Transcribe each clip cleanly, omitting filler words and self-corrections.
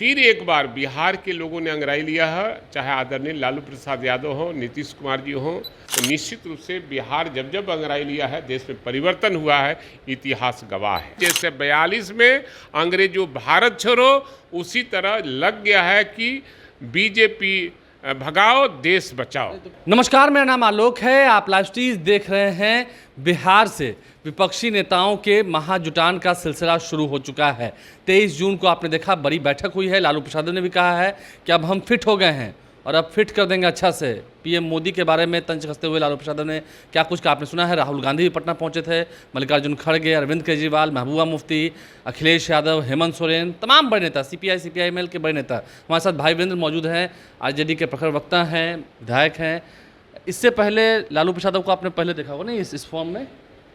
फिर एक बार बिहार के लोगों ने अंगड़ाई लिया है, चाहे आदरणीय लालू प्रसाद यादव हो, नीतीश कुमार जी हो, तो निश्चित रूप से बिहार जब जब अंगड़ाई लिया है, देश में परिवर्तन हुआ है, इतिहास गवाह है। जैसे 42 में अंग्रेजों भारत छोड़ो, उसी तरह लग गया है कि बीजेपी भगाओ देश बचाओ। नमस्कार, मेरा नाम आलोक है। आप लाइव स्ट्रीम देख रहे हैं। बिहार से विपक्षी नेताओं के महाजुटान का सिलसिला शुरू हो चुका है। 23 जून को आपने देखा, बड़ी बैठक हुई है। लालू प्रसाद ने भी कहा है कि अब हम फिट हो गए हैं और अब फिट कर देंगे अच्छा से। पीएम मोदी के बारे में तंज कसते हुए लालू प्रसाद ने क्या कुछ कहा आपने सुना है। राहुल गांधी भी पटना पहुंचे थे, मल्लिकार्जुन खड़गे, अरविंद केजरीवाल, महबूबा मुफ्ती, अखिलेश यादव, हेमंत सोरेन, तमाम बड़े नेता, सीपीआई के बड़े नेता हमारे साथ। भाई वीरेंद्र मौजूद हैं, आरजेडी के प्रखर वक्ता हैं, विधायक हैं। इससे पहले लालू प्रसाद को आपने पहले देखा होगा नहीं इस फॉर्म में,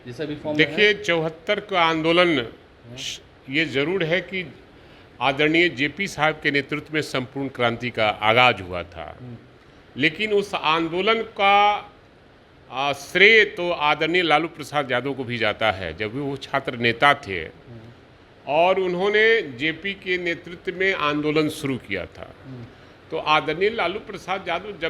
जैसे भी फॉर्म। देखिए, 74 का आंदोलन ये जरूर है कि आदरणीय जेपी साहब के नेतृत्व में संपूर्ण क्रांति का आगाज हुआ था, लेकिन उस आंदोलन का श्रेय तो आदरणीय लालू प्रसाद यादव को भी जाता है, जब भी वो छात्र नेता थे और उन्होंने जेपी के नेतृत्व में आंदोलन शुरू किया था। तो आदरणीय लालू प्रसाद यादव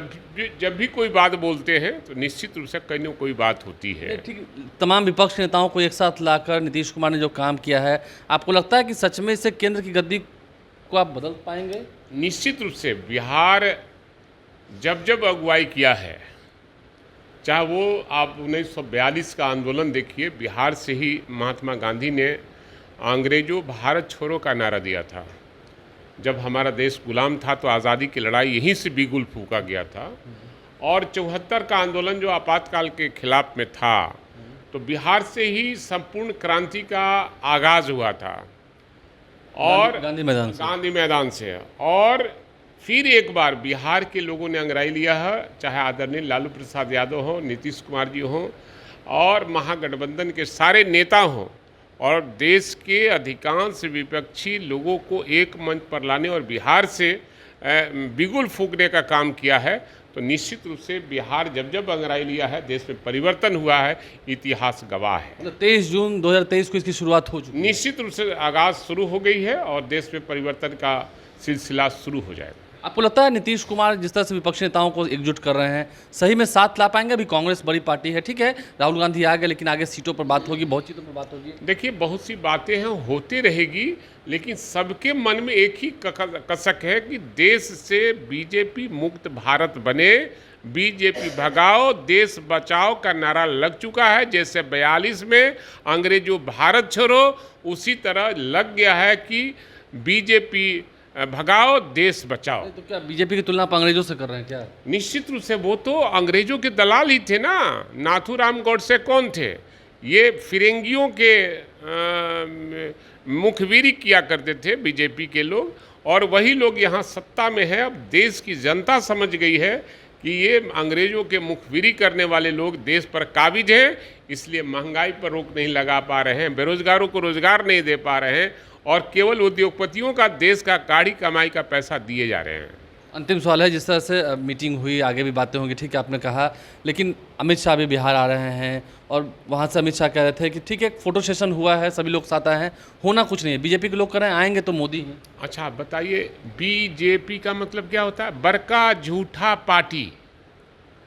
जब भी कोई बात बोलते हैं तो निश्चित रूप से कहीं न कोई बात होती है। ठीक, तमाम विपक्ष नेताओं को एक साथ लाकर नीतीश कुमार ने जो काम किया है, आपको लगता है कि सच में इससे केंद्र की गद्दी को आप बदल पाएंगे? निश्चित रूप से बिहार जब जब अगुवाई किया है, चाहे वो आप 1942 का आंदोलन देखिए, बिहार से ही महात्मा गांधी ने अंग्रेजों भारत छोड़ो का नारा दिया था। जब हमारा देश गुलाम था तो आज़ादी की लड़ाई यहीं से बिगुल फूका गया था। और 74 का आंदोलन जो आपातकाल के खिलाफ में था, तो बिहार से ही संपूर्ण क्रांति का आगाज हुआ था और गांधी मैदान से। और फिर एक बार बिहार के लोगों ने अंगड़ाई लिया है, चाहे आदरणीय लालू प्रसाद यादव हो, नीतीश कुमार जी हो और महागठबंधन के सारे नेता हों, और देश के अधिकांश विपक्षी लोगों को एक मंच पर लाने और बिहार से बिगुल फूकने का काम किया है। तो निश्चित रूप से बिहार जब जब अंगड़ाई लिया है, देश में परिवर्तन हुआ है, इतिहास गवाह है। 23 जून 2023 को इसकी शुरुआत हो चुकी है। निश्चित रूप से आगाज शुरू हो गई है और देश में परिवर्तन का सिलसिला शुरू हो जाएगा। आपको लगता है नीतीश कुमार जिस तरह से विपक्षी नेताओं को एकजुट कर रहे हैं, सही में साथ ला पाएंगे? अभी कांग्रेस बड़ी पार्टी है, ठीक है, राहुल गांधी आ गए, लेकिन आगे सीटों पर बात होगी, बहुत चीज़ों पर बात होगी। देखिए, बहुत सी बातें हैं, होती रहेगी, लेकिन सबके मन में एक ही कसक है कि देश से बीजेपी मुक्त भारत बने, बीजेपी भगाओ देश बचाओ का नारा लग चुका है। जैसे 42 में अंग्रेजों भारत छोड़ो, उसी तरह लग गया है कि बीजेपी भगाओ देश बचाओ। तो क्या बीजेपी की तुलना आप अंग्रेजों से कर रहे हैं क्या? निश्चित रूप से, वो तो अंग्रेजों के दलाल ही थे ना। नाथूराम गोडसे कौन थे? ये फिरंगियों के मुखबिरी किया करते थे बीजेपी के लोग, और वही लोग यहाँ सत्ता में है। अब देश की जनता समझ गई है कि ये अंग्रेजों के मुखबिरी करने वाले लोग देश पर काबिज हैं, इसलिए महंगाई पर रोक नहीं लगा पा रहे हैं, बेरोजगारों को रोजगार नहीं दे पा रहे हैं, और केवल उद्योगपतियों का देश का काढ़ी कमाई का पैसा दिए जा रहे हैं। अंतिम सवाल है, जिस तरह से मीटिंग हुई, आगे भी बातें होंगी, ठीक है, आपने कहा, लेकिन अमित शाह भी बिहार आ रहे हैं और वहाँ से अमित शाह कह रहे थे कि ठीक है, फोटो सेशन हुआ है, सभी लोग साथ आए हैं, होना कुछ नहीं है, बीजेपी के लोग कह रहे हैं आएंगे तो मोदी हैं। अच्छा बताइए, बीजेपी का मतलब क्या होता है? बड़का झूठा पार्टी।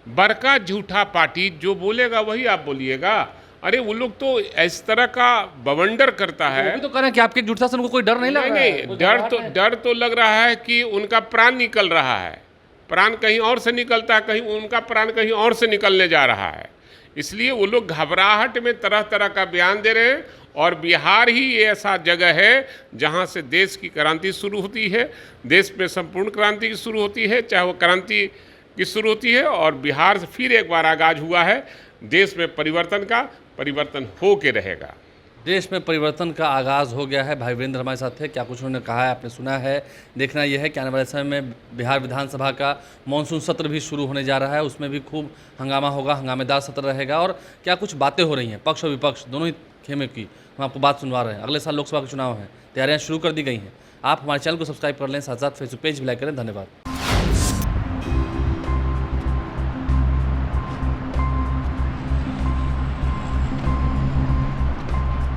बड़का झूठा पार्टी, जो बोलेगा वही आप बोलिएगा। अरे वो लोग तो इस तरह का बवंडर करता है। वो भी तो कह रहे हैं कि आपके झूठा से उनको कोई डर नहीं लग रहा है। नहीं, डर तो लग रहा है कि उनका प्राण निकल रहा है। प्राण कहीं और से निकलता है, कहीं उनका प्राण कहीं और से निकलने जा रहा है। इसलिए वो लोग घबराहट में तरह तरह का बयान दे रहे हैं। और बिहार ही ऐसा जगह है जहाँ से देश की क्रांति शुरू होती है, देश में संपूर्ण क्रांति की शुरू होती है, चाहे वो क्रांति की शुरू होती है। और बिहार से फिर एक बार आगाज हुआ है, देश में परिवर्तन हो के रहेगा। देश में परिवर्तन का आगाज़ हो गया है। भाई वीरेंद्र हमारे साथ थे, क्या कुछ उन्होंने कहा है आपने सुना है। देखना यह है कि आने वाले समय में बिहार विधानसभा का मानसून सत्र भी शुरू होने जा रहा है, उसमें भी खूब हंगामा होगा, हंगामेदार सत्र रहेगा। और क्या कुछ बातें हो रही हैं पक्ष और विपक्ष दोनों ही खेमे की, हम आपको बात सुनवा रहे हैं। अगले साल लोकसभा के चुनाव हैं, तैयारियाँ शुरू कर दी गई हैं। आप हमारे चैनल को सब्सक्राइब कर लें, साथ साथ फेसबुक पेज भी लाइक करें। धन्यवाद।